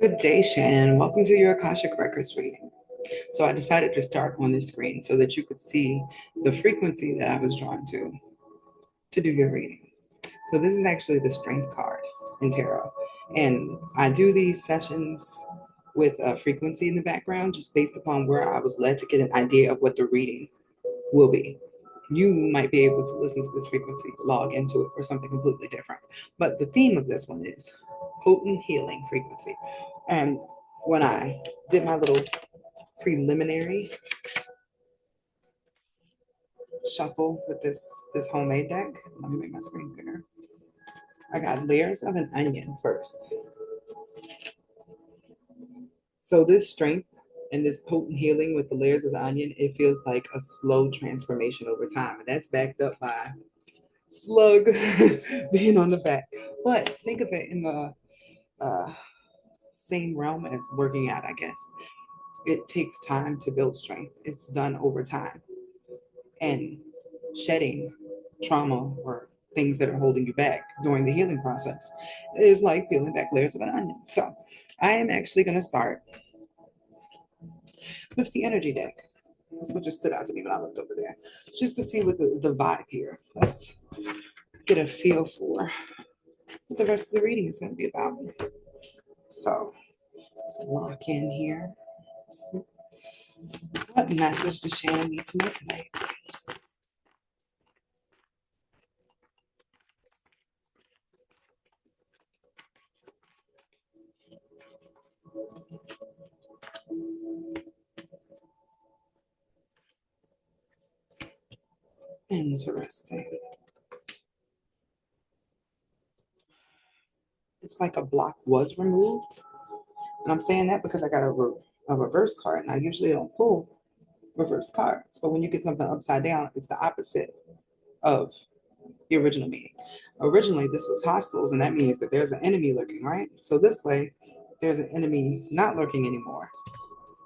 Good day, Shannon. Welcome to your Akashic Records reading. So I decided to start on this screen so that you could see the frequency that I was drawn to do your reading. So this is actually the Strength card in tarot. And I do these sessions with a frequency in the background just based upon where I was led to get an idea of what the reading will be. You might be able to listen to this frequency, log into it for something completely different. But the theme of this one is potent healing frequency. And when I did my little preliminary shuffle with this homemade deck, let me make my screen bigger. I got layers of an onion first. So this strength and this potent healing with the layers of the onion, it feels like a slow transformation over time. And that's backed up by slug being on the back. But think of it in the uh, same realm as working out, I guess. It takes time to build strength. It's done over time. And shedding trauma or things that are holding you back during the healing process is like peeling back layers of an onion. So I am actually going to start with the energy deck. That's what just stood out to me when I looked over there, just to see what the vibe here. Let's get a feel for what the rest of the reading is going to be about. So lock in here. What message does Shannon need to know tonight? Interesting. It's like a block was removed. And I'm saying that because I got a reverse card. And I usually don't pull reverse cards. But when you get something upside down, it's the opposite of the original meaning. Originally, this was hostiles, and that means that there's an enemy lurking, right? So this way, there's an enemy not lurking anymore.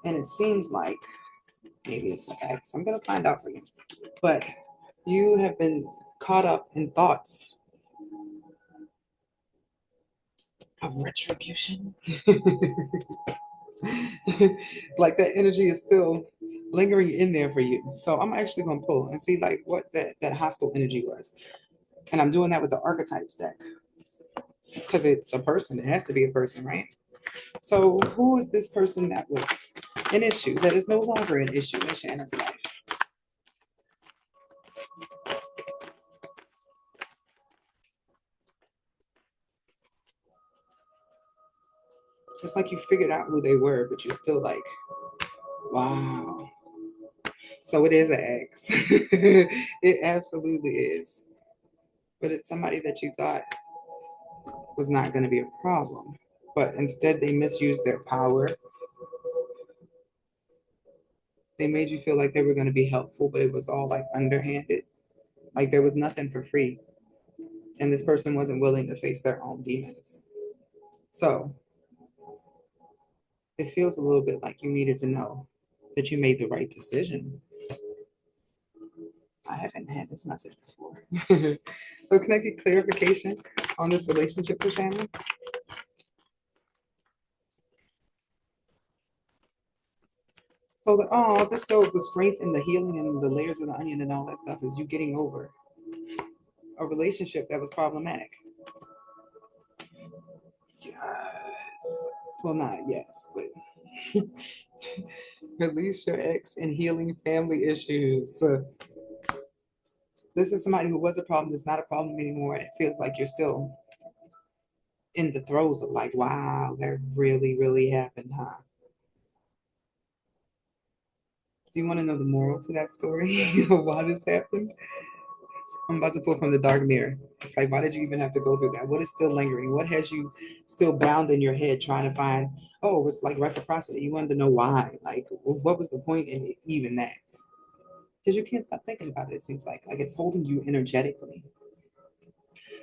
And it seems like maybe it's an X. I'm going to find out for you. But you have been caught up in thoughts of retribution. Like that energy is still lingering in there for you. So I'm actually going to pull and see like what that hostile energy was. And I'm doing that with the archetypes deck because it's a person. It has to be a person, right? So who is this person that was an issue that is no longer an issue in Shannon's life? It's like you figured out who they were, but you're still like, wow. So it is an ex. It absolutely is. But it's somebody that you thought was not going to be a problem. But instead, they misused their power. They made you feel like they were going to be helpful, but it was all like underhanded. Like there was nothing for free. And this person wasn't willing to face their own demons. So it feels a little bit like you needed to know that you made the right decision. I haven't had this message before. So can I get clarification on this relationship with Shannon? So this goes the strength and the healing and the layers of the onion and all that stuff is you getting over a relationship that was problematic. Yes. Well, not yes, but release your ex and healing family issues. This is somebody who was a problem that's not a problem anymore. And it feels like you're still in the throes of like, wow, that really, really happened, huh? Do you want to know the moral to that story of why this happened? I'm about to pull from the dark mirror. It's like, why did you even have to go through that? What is still lingering? What has you still bound in your head trying to find? Oh, it's like reciprocity. You wanted to know why. Like, what was the point in even that? Because you can't stop thinking about it. It seems like it's holding you energetically.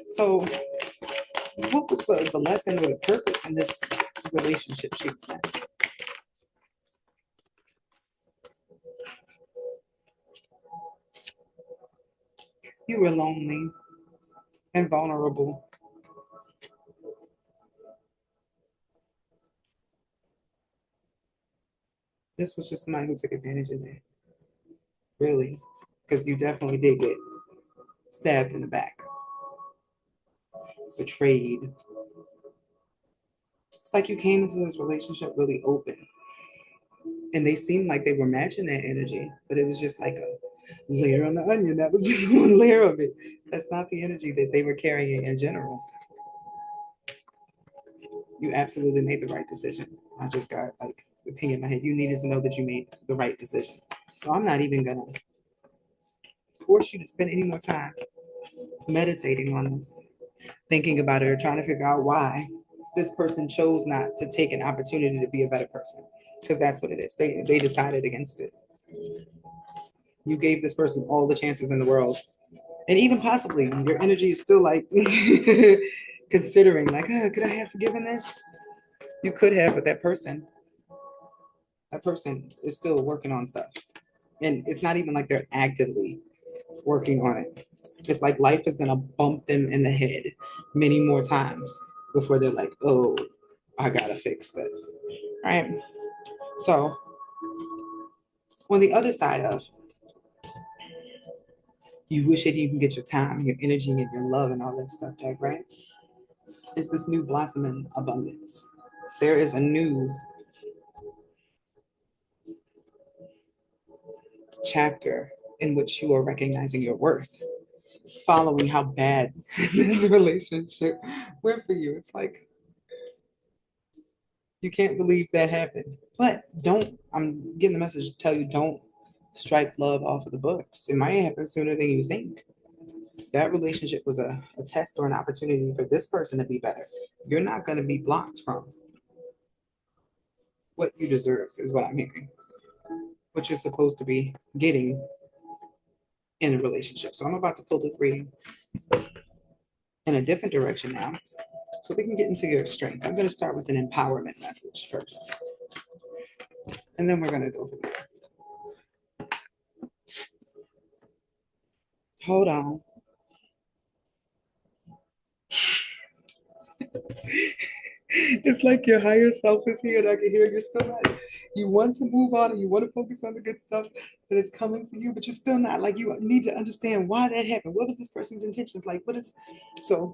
So, what was the lesson or the purpose in this relationship? She was saying you were lonely and vulnerable. This was just somebody who took advantage of that. Really. Because you definitely did get stabbed in the back. Betrayed. It's like you came into this relationship really open. And they seemed like they were matching that energy, but it was just like a layer on the onion. That was just one layer of it. That's not the energy that they were carrying in general. You absolutely made the right decision. I just got like the ping in my head. You needed to know that you made the right decision. So I'm not even gonna force you to spend any more time meditating on this, thinking about it, or trying to figure out why this person chose not to take an opportunity to be a better person. Because that's what it is. They decided against it. You gave this person all the chances in the world. And even possibly your energy is still like considering like, could I have forgiven this? You could have, but that person is still working on stuff. And it's not even like they're actively working on it. It's like life is gonna bump them in the head many more times before they're like, oh, I gotta fix this. Right? So on the other side of you wish that you can get your time, your energy, and your love and all that stuff back, right? It's this new blossoming abundance. There is a new chapter in which you are recognizing your worth, following how bad this relationship went for you. It's like you can't believe that happened. But I'm getting the message to tell you, don't strike love off of the books. It might happen sooner than you think. That relationship was a test or an opportunity for this person to be better. You're not going to be blocked from what you deserve, is what I'm hearing. What you're supposed to be getting in a relationship. So I'm about to pull this reading in a different direction now so we can get into your strength. I'm going to start with an empowerment message first, and then we're going to go from there. Hold on. It's like your higher self is here, and I can hear you're still not. You want to move on, and you want to focus on the good stuff that is coming for you, but you're still not. Like you need to understand why that happened. What was this person's intentions? Like, what is? So,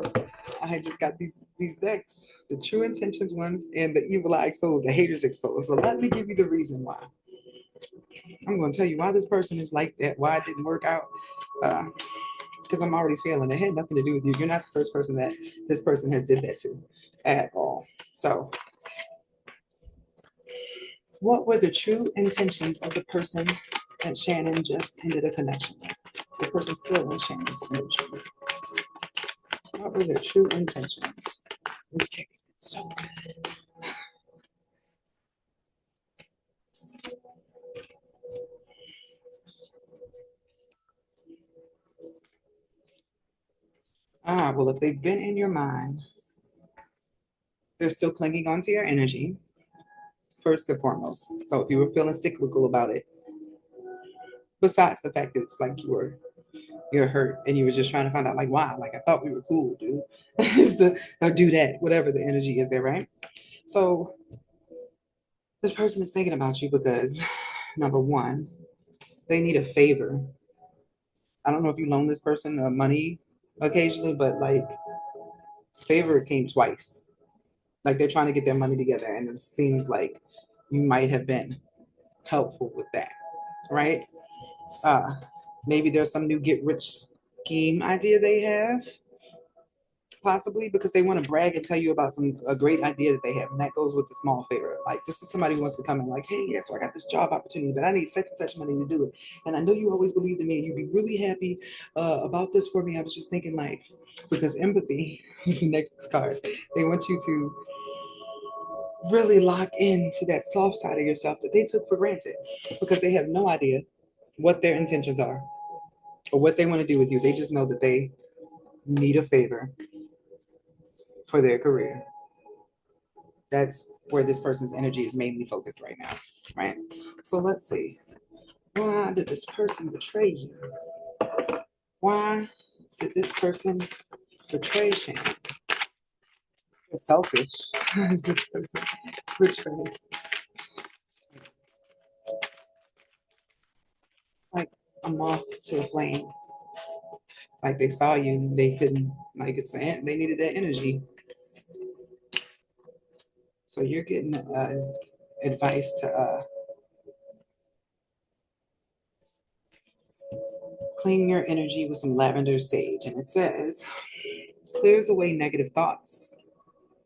I just got these decks, the true intentions ones, and the evil eye exposed, the haters exposed. So let me give you the reason why. I'm going to tell you why this person is like that. Why it didn't work out. Because I'm already feeling it had nothing to do with you. You're not the first person that this person has did that to at all. So what were the true intentions of the person that Shannon just ended a connection with? The person still in Shannon's energy. What were their true intentions? Okay, so good. Well, if they've been in your mind, they're still clinging onto your energy, first and foremost. So if you were feeling cyclical about it, besides the fact that it's like you're hurt and you were just trying to find out like why, like I thought we were cool, dude. Or do that, whatever the energy is there, right? So this person is thinking about you because number one, they need a favor. I don't know if you loan this person money occasionally, but like favor came twice. Like they're trying to get their money together, and it seems like you might have been helpful with that, right? Uh, Maybe there's some new get rich scheme idea they have, possibly because they want to brag and tell you about a great idea that they have, and that goes with the small favor. Like this is somebody who wants to come in like, hey, yeah, so I got this job opportunity, but I need such and such money to do it, and I know you always believed in me, and you'd be really happy about this for me. I was just thinking like, because empathy is the next card. They want you to really lock into that soft side of yourself that they took for granted because they have no idea what their intentions are or what they want to do with you. They just know that they need a favor for their career. That's where this person's energy is mainly focused right now, right? So let's see. Why did this person betray you? Why did this person betray Shannon? You're selfish. This person betrayed. a moth to a flame. Like they saw you, they couldn't, like it's they needed that energy. So you're getting advice to clean your energy with some lavender sage. And it says, clears away negative thoughts.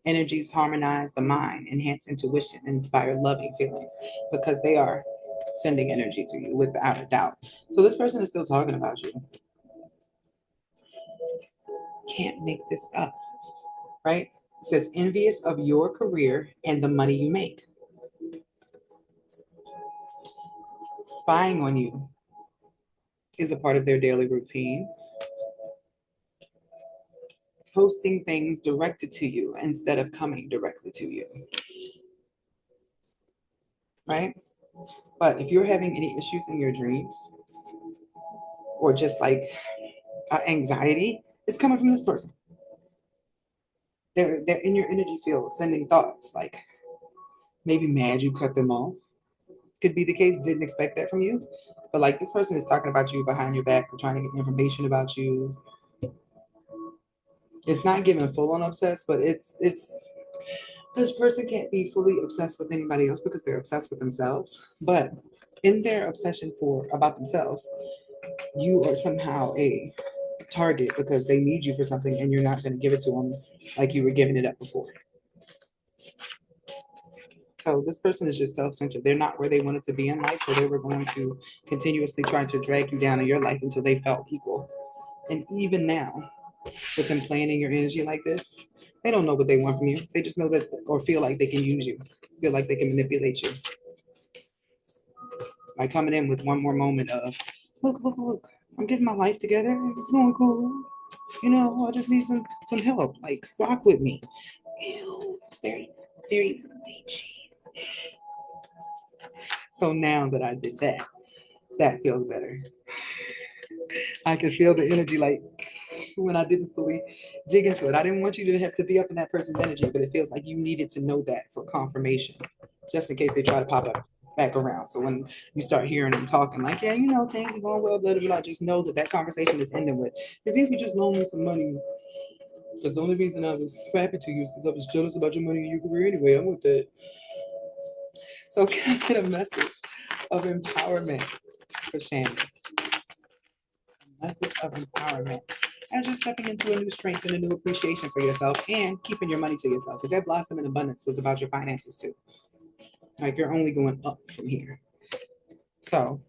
Energies harmonize the mind, enhance intuition, and inspire loving feelings because they are sending energy to you without a doubt. So this person is still talking about you. Can't make this up, right? It says, envious of your career and the money you make. Spying on you is a part of their daily routine. Posting things directed to you instead of coming directly to you, right? But if you're having any issues in your dreams or just like anxiety, it's coming from this person. They're in your energy field, sending thoughts like maybe mad you cut them off. Could be the case. Didn't expect that from you, but like this person is talking about you behind your back or trying to get information about you. It's not giving full on obsessed, but it's this person can't be fully obsessed with anybody else because they're obsessed with themselves. But in their obsession for about themselves, you are somehow a target because they need you for something and you're not going to give it to them like you were giving it up before. So this person is just self-centered. They're not where they wanted to be in life, so they were going to continuously try to drag you down in your life until they felt equal. And even now, with them playing in your energy like this, they don't know what they want from you. They just know that, or feel like they can use you, feel like they can manipulate you. By coming in with one more moment of, look, I'm getting my life together. It's going cool. You know, I just need some help. Like, rock with me. Ew, it's very, very leechy. So now that I did that, that feels better. I can feel the energy like when I didn't fully dig into it. I didn't want you to have to be up in that person's energy, but it feels like you needed to know that for confirmation, just in case they try to pop up back around. So when you start hearing them talking like, yeah, you know, things are going well, blah, blah, blah, just know that that conversation is ending with, if you could just loan me some money, because the only reason I was crappy to you is because I was jealous about your money and your career anyway. I'm with that. So can I get a message of empowerment for Shannon? A message of empowerment as you're stepping into a new strength and a new appreciation for yourself and keeping your money to yourself. Because that blossom in abundance was about your finances too. Like you're only going up from here. So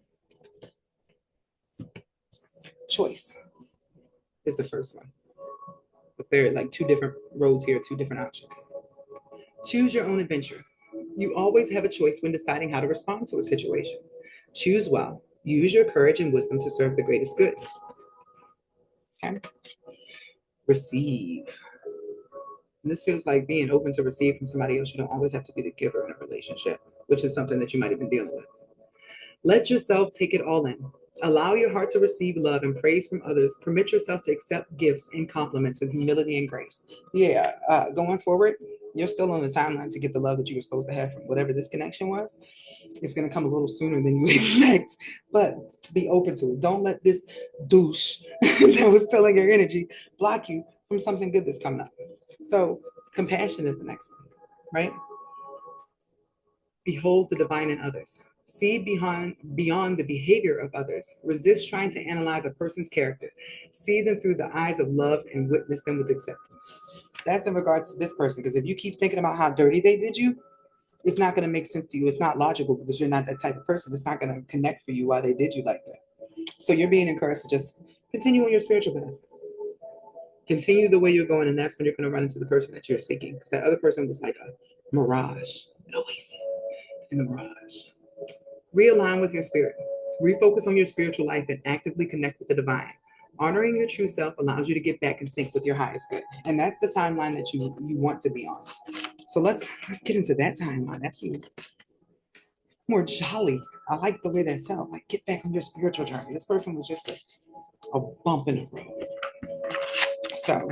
choice is the first one. But there are like two different roads here, two different options. Choose your own adventure. You always have a choice when deciding how to respond to a situation. Choose well. Use your courage and wisdom to serve the greatest good. Okay? Receive. And this feels like being open to receive from somebody else. You don't always have to be the giver in a relationship, which is something that you might have been dealing with. Let yourself take it all in. Allow your heart to receive love and praise from others. Permit yourself to accept gifts and compliments with humility and grace. Yeah, going forward, you're still on the timeline to get the love that you were supposed to have from whatever this connection was. It's going to come a little sooner than you expect, but be open to it. Don't let this douche that was stealing your energy block you from something good that's coming up. So, compassion is the next one, right? Behold the divine in others. See beyond the behavior of others. Resist trying to analyze a person's character. See them through the eyes of love and witness them with acceptance. That's in regards to this person, because if you keep thinking about how dirty they did you, it's not going to make sense to you. It's not logical because you're not that type of person. It's not going to connect for you why they did you like that. So you're being encouraged to just continue on your spiritual path. Continue the way you're going, and that's when you're going to run into the person that you're seeking. Because that other person was like a mirage, an oasis in the mirage. Realign with your spirit. Refocus on your spiritual life and actively connect with the divine. Honoring your true self allows you to get back in sync with your highest good. And that's the timeline that you want to be on. So let's get into that timeline. That feels more jolly. I like the way that felt. Like, get back on your spiritual journey. This person was just a bump in the road. So,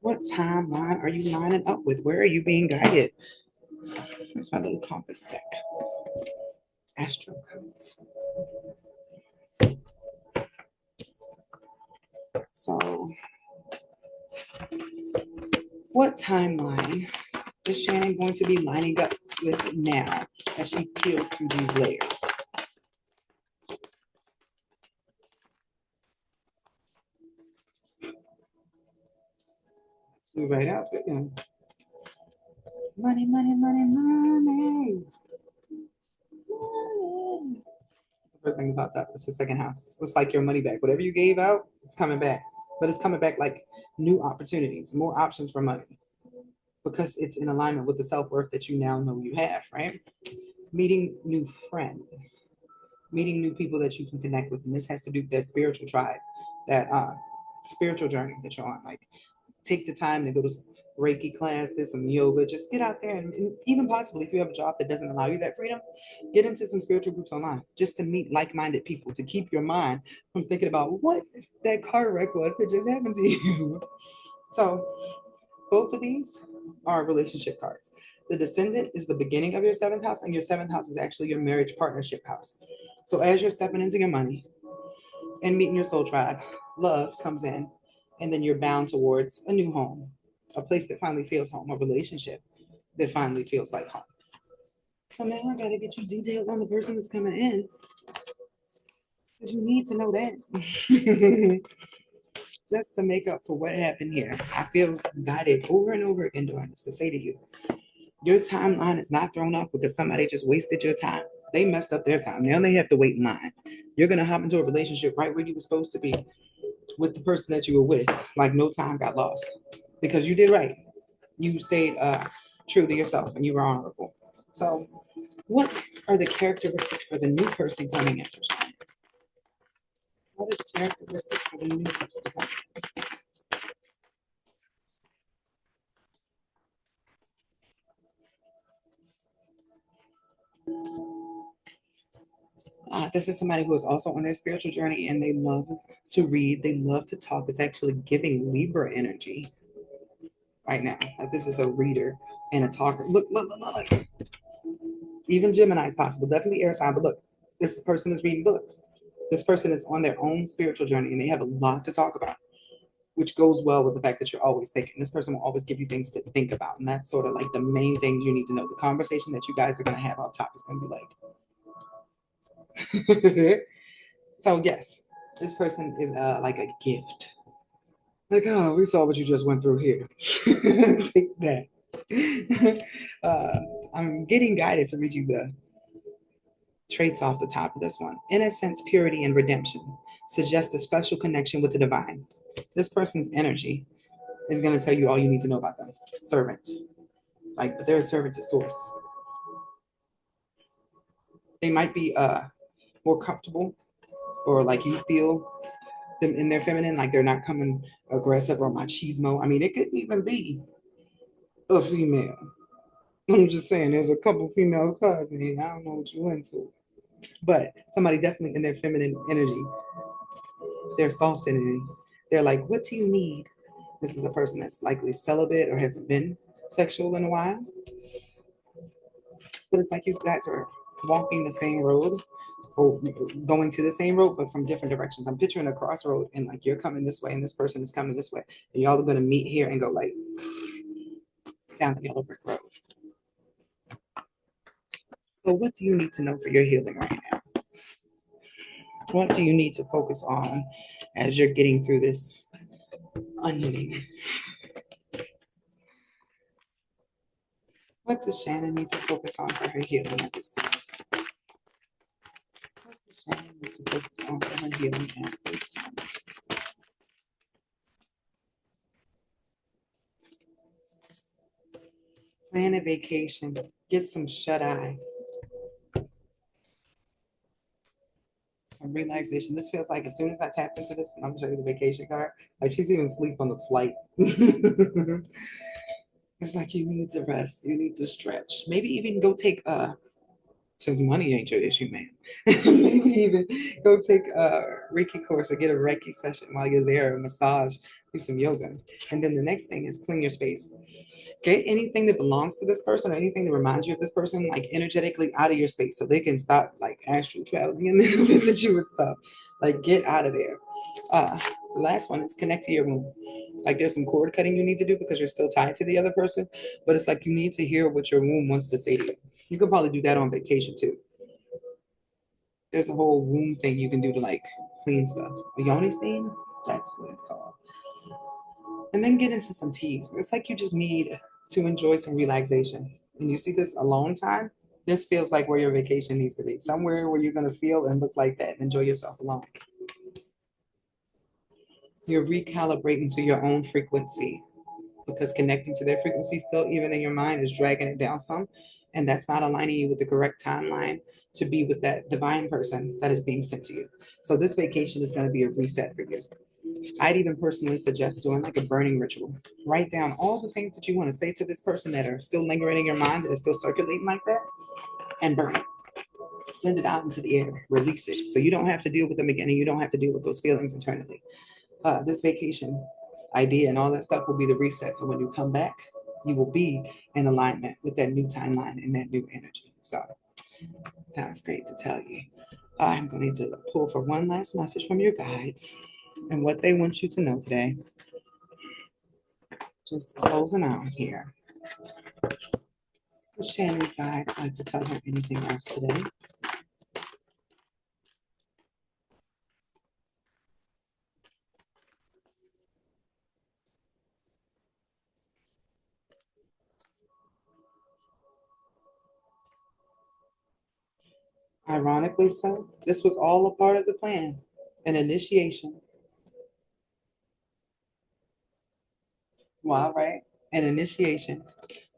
what timeline are you lining up with? Where are you being guided? That's my little compass deck. Astro codes. So what timeline is Shannon going to be lining up with now as she peels through these layers? Flew right out there. Money, money, money, money. The first thing about that is the second house. It's like your money back. Whatever you gave out, it's coming back. But it's coming back like new opportunities, more options for money because it's in alignment with the self-worth that you now know you have, right? Meeting new friends, meeting new people that you can connect with. And this has to do with that spiritual tribe, that spiritual journey that you're on. Like take the time to go to Reiki classes, some yoga, just get out there and even possibly if you have a job that doesn't allow you that freedom, get into some spiritual groups online just to meet like-minded people, to keep your mind from thinking about what that car wreck was that just happened to you. So both of these are relationship cards. The Descendant is the beginning of your seventh house, and your seventh house is actually your marriage partnership house. So as you're stepping into your money and meeting your soul tribe, love comes in, and then you're bound towards a new home, a place that finally feels home, a relationship that finally feels like home. So now I gotta get you details on the person that's coming in, because you need to know that. Just to make up for what happened here. I feel guided over and over again doing this to say to you, your timeline is not thrown off because somebody just wasted your time. They messed up their time. Now they have to wait in line. You're gonna hop into a relationship right where you were supposed to be with the person that you were with. Like no time got lost because you did right. You stayed true to yourself and you were honorable. So, what are the characteristics for the new person coming in? What is characteristics for the new person coming in? This is somebody who is also on their spiritual journey and they love to read, they love to talk. It's actually giving Libra energy right now. Like this is a reader and a talker. Look, look, look, look. Even Gemini is possible, definitely air sign, but look, this person is reading books. This person is on their own spiritual journey and they have a lot to talk about, which goes well with the fact that you're always thinking. This person will always give you things to think about. And that's sort of like the main things you need to know. The conversation that you guys are going to have on top is going to be like, so yes, this person is like a gift. Like, oh, we saw what you just went through here. Take that. I'm getting guided to read you the traits off the top of this one. Innocence, purity, and redemption suggest a special connection with the divine. This person's energy is going to tell you all you need to know about them. Servant. Like, but they're a servant to source. They might be more comfortable or like you feel them in their feminine, like they're not coming aggressive or machismo. I mean, it could even be a female. I'm just saying, there's a couple female cousins here. I don't know what you into, but somebody definitely in their feminine energy, their soft energy. They're like, what do you need? This is a person that's likely celibate or hasn't been sexual in a while, but it's like you guys are walking the same road or going to the same road, but from different directions. I'm picturing a crossroad and like you're coming this way and this person is coming this way. And y'all are going to meet here and go like down the yellow brick road. So what do you need to know for your healing right now? What do you need to focus on as you're getting through this onioning? What does Shannon need to focus on for her healing at this time? What does Shannon need to focus on for her healing at this time? Plan a vacation. Get some shut-eye. Some relaxation. This feels like as soon as I tap into this, and I'm gonna show you the vacation card, like she's even asleep on the flight. It's like you need to rest, you need to stretch. Maybe even go take since money ain't your issue, man. Maybe even go take a Reiki course or get a Reiki session while you're there, a massage, do some yoga. And then the next thing is clean your space. Get anything that belongs to this person or anything that reminds you of this person, like energetically out of your space so they can stop like astral traveling and then visit you with stuff. Like get out of there. The last one is connect to your womb. Like there's some cord cutting you need to do because you're still tied to the other person, but it's like you need to hear what your womb wants to say to you. You could probably do that on vacation too. There's a whole womb thing you can do to like clean stuff. A yoni steam, that's what it's called. And then get into some teas. It's like you just need to enjoy some relaxation. And you see this alone time. This feels like where your vacation needs to be. Somewhere where you're going to feel and look like that and enjoy yourself alone. You're recalibrating to your own frequency because connecting to their frequency still, even in your mind, is dragging it down some. And that's not aligning you with the correct timeline to be with that divine person that is being sent to you. So this vacation is going to be a reset for you. I'd even personally suggest doing like a burning ritual. Write down all the things that you want to say to this person that are still lingering in your mind, that are still circulating like that, and burn it. Send it out into the air, release it. So you don't have to deal with them again and you don't have to deal with those feelings internally. This vacation idea and all that stuff will be the reset. So when you come back, you will be in alignment with that new timeline and that new energy. So that was great to tell you. I'm going to pull for one last message from your guides and what they want you to know today. Just closing out here. Would Shannon's guides like to tell her anything else today? Ironically so, this was all a part of the plan, an initiation. Wow, right? An initiation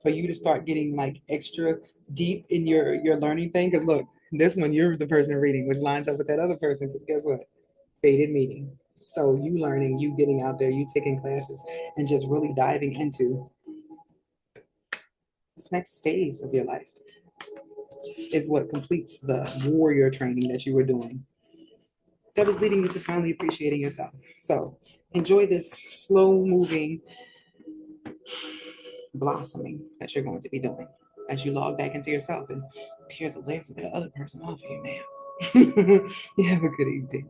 for you to start getting like extra deep in your learning thing. Because look, this one you're the person reading, which lines up with that other person. Because guess what? Fated meeting. So you learning, you getting out there, you taking classes, and just really diving into this next phase of your life is what completes the warrior training that you were doing. That was leading you to finally appreciating yourself. So enjoy this slow moving blossoming that you're going to be doing as you log back into yourself and peel the layers of that other person off of you now. You have a good evening.